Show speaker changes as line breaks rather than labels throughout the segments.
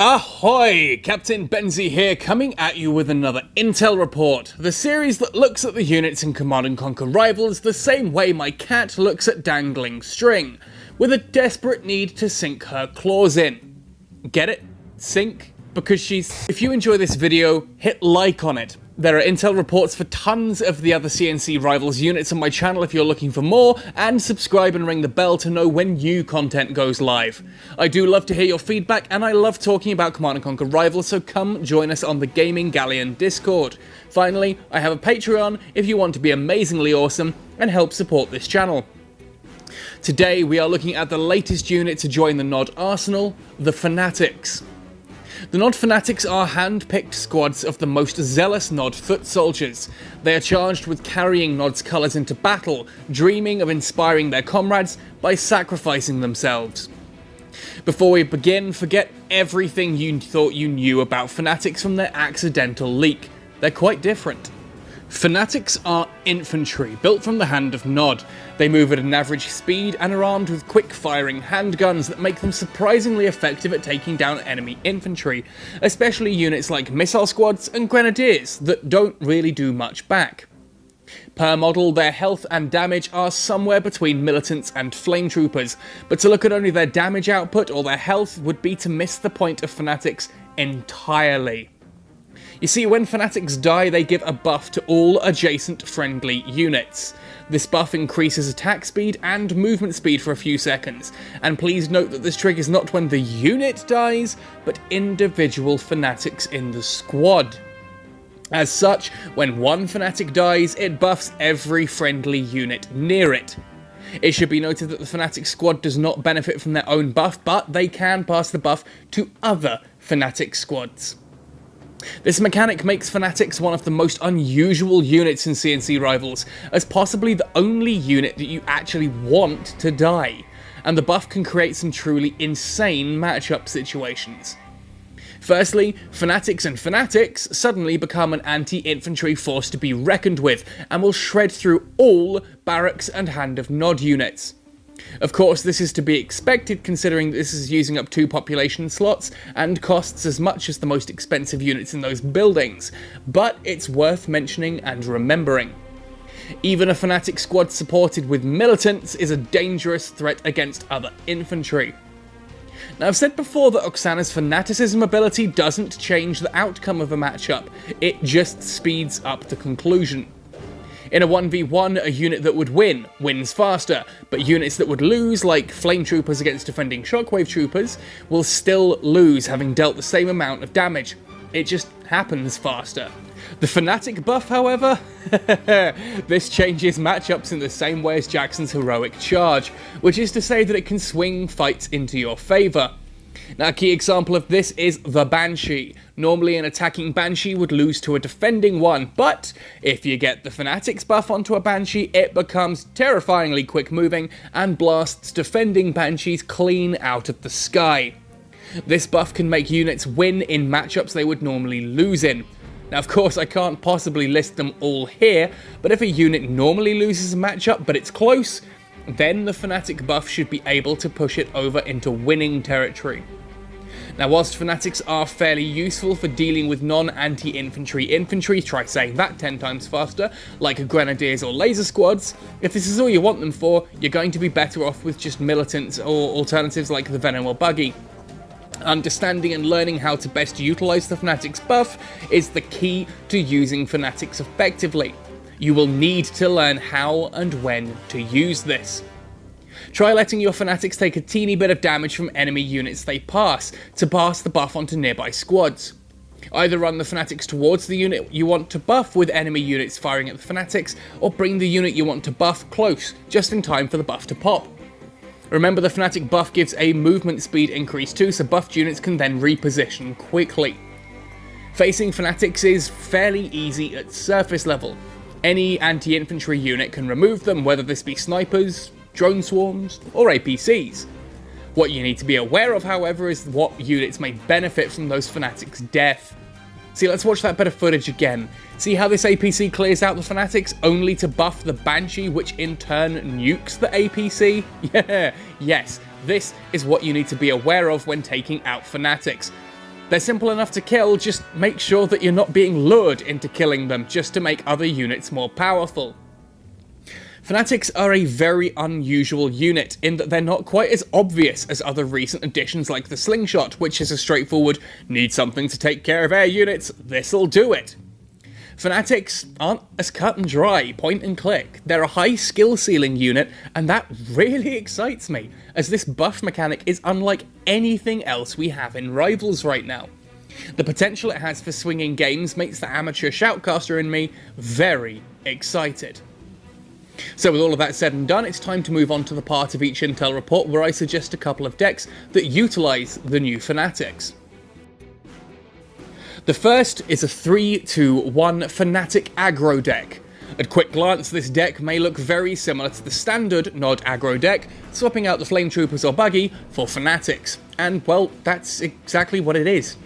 Ahoy! Captain Benzie here, coming at you with another Intel Report, the series that looks at the units in Command & Conquer Rivals the same way my cat looks at dangling string, with a desperate need to sink her claws in. Get it? Sink? Because she's... If you enjoy this video, hit like on it. There are Intel reports for tons of the other C&C Rivals units on my channel if you're looking for more, and subscribe and ring the bell to know when new content goes live. I do love to hear your feedback, and I love talking about Command & Conquer Rivals, so come join us on the Gaming Galleon Discord. Finally, I have a Patreon if you want to be amazingly awesome and help support this channel. Today we are looking at the latest unit to join the Nod arsenal, the Fanatics. The Nod Fanatics are hand-picked squads of the most zealous Nod foot soldiers. They are charged with carrying Nod's colours into battle, dreaming of inspiring their comrades by sacrificing themselves. Before we begin, forget everything you thought you knew about Fanatics from their accidental leak. They're quite different. Fanatics are infantry, built from the hand of Nod. They move at an average speed and are armed with quick-firing handguns that make them surprisingly effective at taking down enemy infantry, especially units like missile squads and grenadiers that don't really do much back. Per model, their health and damage are somewhere between militants and flame troopers, but to look at only their damage output or their health would be to miss the point of Fanatics entirely. You see, when Fanatics die, they give a buff to all adjacent friendly units. This buff increases attack speed and movement speed for a few seconds, and please note that this triggers not when the unit dies, but individual Fanatics in the squad. As such, when one Fanatic dies, it buffs every friendly unit near it. It should be noted that the Fanatic squad does not benefit from their own buff, but they can pass the buff to other Fanatic squads. This mechanic makes Fanatics one of the most unusual units in C&C Rivals, as possibly the only unit that you actually want to die, and the buff can create some truly insane matchup situations. Firstly, Fanatics and Fanatics suddenly become an anti-infantry force to be reckoned with, and will shred through all barracks and Hand of Nod units. Of course, this is to be expected considering this is using up 2 population slots and costs as much as the most expensive units in those buildings, but it's worth mentioning and remembering. Even a Fanatic squad supported with militants is a dangerous threat against other infantry. Now, I've said before that Oksana's fanaticism ability doesn't change the outcome of a matchup, it just speeds up the conclusion. In a 1v1, a unit that would win wins faster, but units that would lose, like flame troopers against defending shockwave troopers, will still lose, having dealt the same amount of damage. It just happens faster. The Fanatic buff, however, this changes matchups in the same way as Jackson's heroic charge, which is to say that it can swing fights into your favour. Now, a key example of this is the Banshee. Normally an attacking Banshee would lose to a defending one, but if you get the Fanatics buff onto a Banshee, it becomes terrifyingly quick moving and blasts defending Banshees clean out of the sky. This buff can make units win in matchups they would normally lose in. Now, of course, I can't possibly list them all here, but if a unit normally loses a matchup but it's close, then the Fanatic buff should be able to push it over into winning territory. Now, whilst Fanatics are fairly useful for dealing with non-anti-infantry infantry, try saying that 10 times faster, like Grenadiers or Laser Squads, if this is all you want them for, you're going to be better off with just militants or alternatives like the Venom or Buggy. Understanding and learning how to best utilise the Fanatics buff is the key to using Fanatics effectively. You will need to learn how and when to use this. Try letting your Fanatics take a teeny bit of damage from enemy units they pass, to pass the buff onto nearby squads. Either run the Fanatics towards the unit you want to buff with enemy units firing at the Fanatics, or bring the unit you want to buff close, just in time for the buff to pop. Remember, the Fanatic buff gives a movement speed increase too, so buffed units can then reposition quickly. Facing Fanatics is fairly easy at surface level. Any anti-infantry unit can remove them, whether this be snipers, drone swarms, or APCs. What you need to be aware of, however, is what units may benefit from those Fanatics' death. See, let's watch that bit of footage again. See how this APC clears out the Fanatics, only to buff the Banshee, which in turn nukes the APC? Yeah, yes, this is what you need to be aware of when taking out Fanatics. They're simple enough to kill, just make sure that you're not being lured into killing them just to make other units more powerful. Fanatics are a very unusual unit in that they're not quite as obvious as other recent additions like the Slingshot, which is a straightforward, need something to take care of air units, this'll do it. Fanatics aren't as cut and dry, point and click. They're a high skill ceiling unit, and that really excites me, as this buff mechanic is unlike anything else we have in Rivals right now. The potential it has for swinging games makes the amateur shoutcaster in me very excited. So with all of that said and done, it's time to move on to the part of each intel report where I suggest a couple of decks that utilise the new Fanatics. The first is a 3-2-1 Fanatic Aggro deck. At quick glance, this deck may look very similar to the standard Nod Aggro deck, swapping out the Flame Troopers or Buggy for Fanatics. And, well, that's exactly what it is.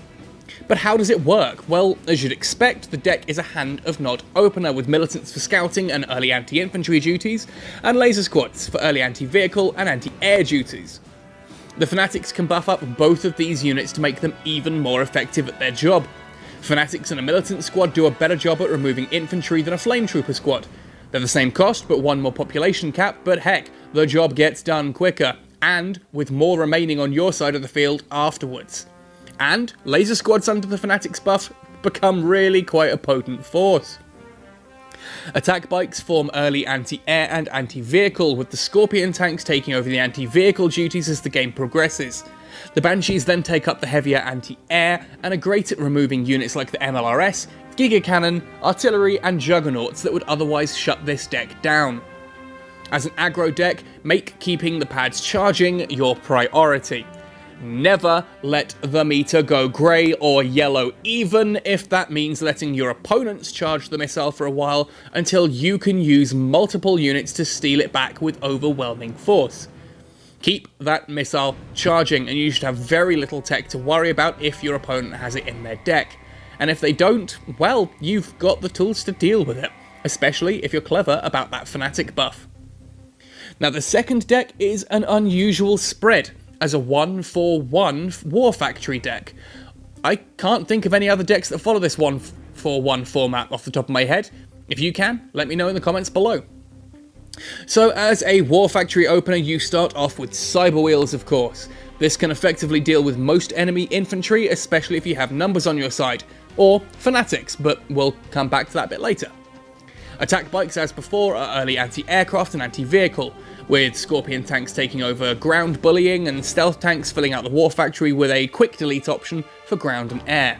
But how does it work? Well, as you'd expect, the deck is a Hand of Nod opener with Militants for scouting and early anti-infantry duties, and Laser Squads for early anti-vehicle and anti-air duties. The Fanatics can buff up both of these units to make them even more effective at their job. Fanatics and a Militant squad do a better job at removing infantry than a Flame Trooper squad. They're the same cost, but one more population cap, but heck, the job gets done quicker, and with more remaining on your side of the field afterwards. And laser squads under the Fanatics buff become really quite a potent force. Attack bikes form early anti-air and anti-vehicle, with the Scorpion tanks taking over the anti-vehicle duties as the game progresses. The Banshees then take up the heavier anti-air and are great at removing units like the MLRS, Giga Cannon, Artillery and Juggernauts that would otherwise shut this deck down. As an aggro deck, make keeping the pads charging your priority. Never let the meter go grey or yellow, even if that means letting your opponents charge the missile for a while until you can use multiple units to steal it back with overwhelming force. Keep that missile charging, and you should have very little tech to worry about if your opponent has it in their deck. And if they don't, well, you've got the tools to deal with it, especially if you're clever about that Fanatic buff. Now the second deck is an unusual spread, as a 1-4-1 War Factory deck. I can't think of any other decks that follow this 1-4-1 format off the top of my head. If you can, let me know in the comments below. So as a War Factory opener, you start off with Cyber Wheels, of course. This can effectively deal with most enemy infantry, especially if you have numbers on your side, or Fanatics, but we'll come back to that a bit later. Attack bikes, as before, are early anti-aircraft and anti-vehicle, with Scorpion tanks taking over ground bullying and stealth tanks filling out the War Factory with a quick delete option for ground and air.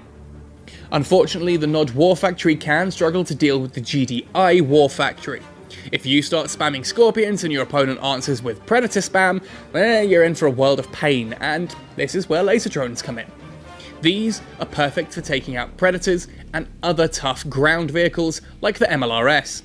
Unfortunately, the Nod War Factory can struggle to deal with the GDI War Factory. If you start spamming Scorpions and your opponent answers with Predator spam, you're in for a world of pain, and this is where laser drones come in. These are perfect for taking out Predators and other tough ground vehicles like the MLRS.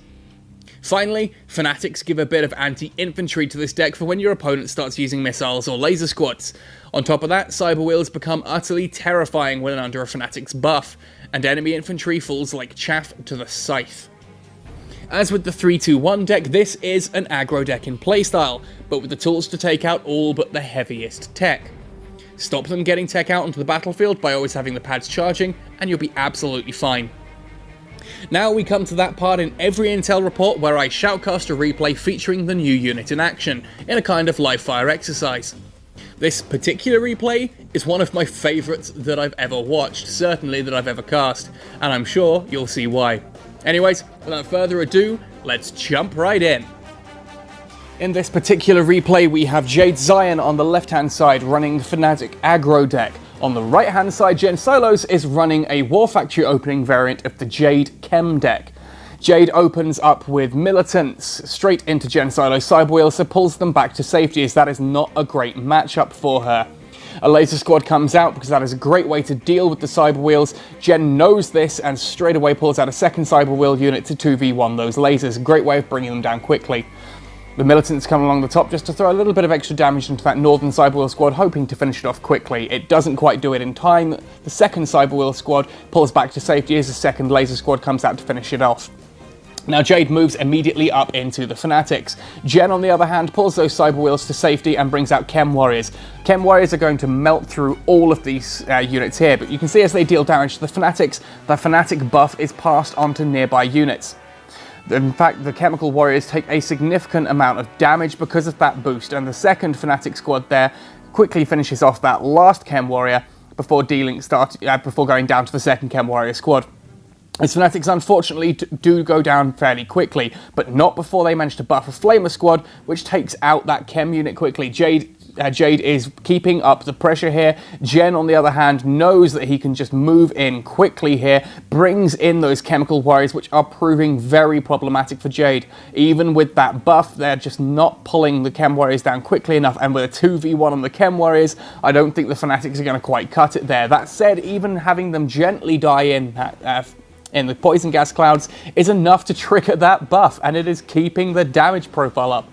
Finally, Fanatics give a bit of anti-infantry to this deck for when your opponent starts using missiles or laser squads. On top of that, Cyber Wheels become utterly terrifying when under a Fanatics buff, and enemy infantry falls like chaff to the scythe. As with the 3-2-1 deck, this is an aggro deck in playstyle, but with the tools to take out all but the heaviest tech. Stop them getting tech out onto the battlefield by always having the pads charging, and you'll be absolutely fine. Now we come to that part in every intel report where I shoutcast a replay featuring the new unit in action, in a kind of live fire exercise. This particular replay is one of my favourites that I've ever watched, certainly that I've ever cast, and I'm sure you'll see why. Anyways, without further ado, let's jump right in. In this particular replay, we have Jade Zion on the left-hand side running the Fanatic Aggro deck. On the right-hand side, Jen Solos is running a War Factory opening variant of the Jade Chem deck. Jade opens up with Militants straight into Jen Solos Cyber Wheels, so pulls them back to safety, as that is not a great matchup for her. A laser squad comes out because that is a great way to deal with the Cyber Wheels. Jen knows this and straight away pulls out a second Cyber Wheel unit to 2v1 those lasers. Great way of bringing them down quickly. The Militants come along the top just to throw a little bit of extra damage into that northern Cyber Wheel squad, hoping to finish it off quickly. It doesn't quite do it in time. The second Cyber Wheel squad pulls back to safety as the second laser squad comes out to finish it off. Now Jade moves immediately up into the Fanatics. Jen, on the other hand, pulls those Cyber Wheels to safety and brings out Chem Warriors. Chem Warriors are going to melt through all of these units here, but you can see as they deal damage to the Fanatics, the Fanatic buff is passed on to nearby units. In fact, the Chemical Warriors take a significant amount of damage because of that boost, and the second Fanatic squad there quickly finishes off that last Chem Warrior before going down to the second Chem Warrior squad. These Fanatics unfortunately do go down fairly quickly, but not before they manage to buff a Flamer squad, which takes out that Chem unit quickly. Jade is keeping up the pressure here. Jen, on the other hand, knows that he can just move in quickly here, brings in those Chemical Warriors, which are proving very problematic for Jade. Even with that buff, they're just not pulling the Chem Warriors down quickly enough, and with a 2v1 on the Chem Warriors, I don't think the Fanatics are going to quite cut it there. That said, even having them gently die in the poison gas clouds is enough to trigger that buff, and it is keeping the damage profile up.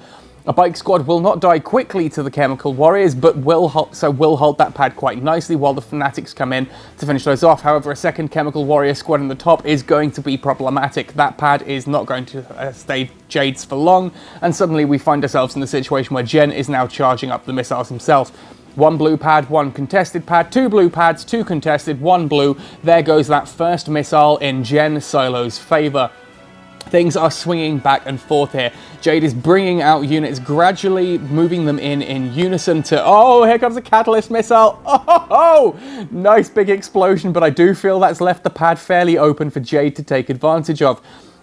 A bike squad will not die quickly to the Chemical Warriors, but will hold that pad quite nicely while the Fanatics come in to finish those off. However, a second Chemical Warrior squad in the top is going to be problematic. That pad is not going to stay Jade's for long, and suddenly we find ourselves in the situation where Jen is now charging up the missiles himself. 1 blue pad, 1 contested pad, 2 blue pads, 2 contested, 1 blue. There goes that first missile in Jen Solo's favor. Things are swinging back and forth here. Jade is bringing out units, gradually moving them in unison to... Oh, here comes a catalyst missile. Oh, nice big explosion, but I do feel that's left the pad fairly open for Jade to take advantage of.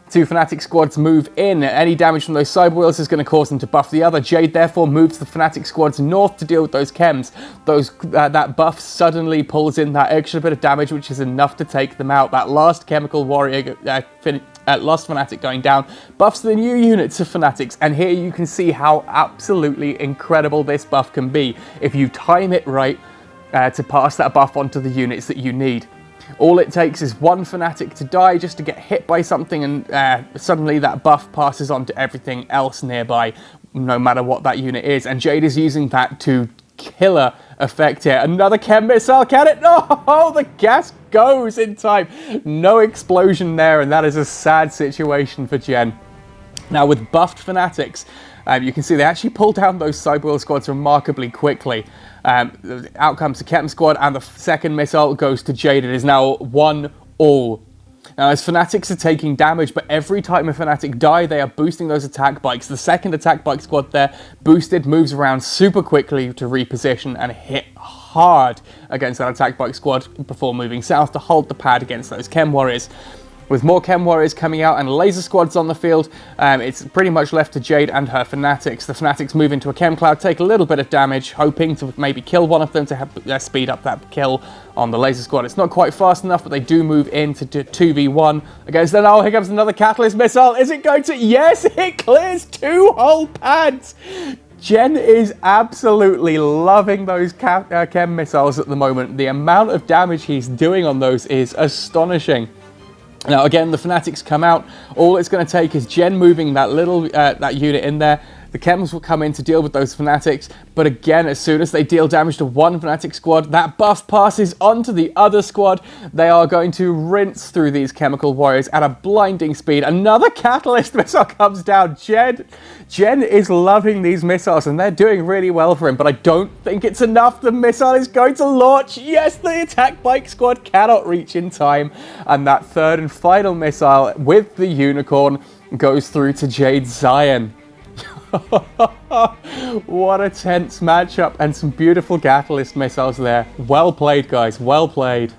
2 Fanatic squads move in. Any damage from those Cyber Wheels is going to cause them to buff the other. Jade therefore moves the Fanatic squads north to deal with those chems. That buff suddenly pulls in that extra bit of damage, which is enough to take them out. That last Chemical Warrior, last Fanatic going down, buffs the new units of Fanatics. And here you can see how absolutely incredible this buff can be if you time it right to pass that buff onto the units that you need. All it takes is 1 Fanatic to die just to get hit by something, and suddenly that buff passes on to everything else nearby, no matter what that unit is. And Jade is using that to killer effect here. Another Chem missile, can it? No, the gas goes in time. No explosion there, and that is a sad situation for Jen. Now with buffed Fanatics, you can see they actually pull down those Cyber Wheel squads remarkably quickly. Out comes the Chem squad, and the second missile goes to Jade. It is now 1-all. Now, as Fanatics are taking damage, but every time a Fanatic die, they are boosting those attack bikes. The second attack bike squad there, boosted, moves around super quickly to reposition and hit hard against that attack bike squad before moving south to hold the pad against those Chem Warriors. With more Chem Warriors coming out and laser squads on the field, it's pretty much left to Jade and her Fanatics. The Fanatics move into a Chem Cloud, take a little bit of damage, hoping to maybe kill one of them to speed up that kill on the laser squad. It's not quite fast enough, but they do move into 2v1 against them. Oh, here comes another Catalyst missile. Is it going to... Yes, it clears 2 whole pads! Jen is absolutely loving those Chem missiles at the moment. The amount of damage he's doing on those is astonishing. Now again, the Fanatics come out. All it's going to take is Jen moving that little that unit in there. The Chems will come in to deal with those Fanatics, but again, as soon as they deal damage to 1 Fanatic squad, that buff passes onto the other squad. They are going to rinse through these Chemical Warriors at a blinding speed. Another Catalyst missile comes down. Jen is loving these missiles, and they're doing really well for him, but I don't think it's enough. The missile is going to launch. Yes, the attack bike squad cannot reach in time, and that third and final missile with the Unicorn goes through to Jade Zion. What a tense matchup, and some beautiful Catalyst missiles there. Well played, guys, well played.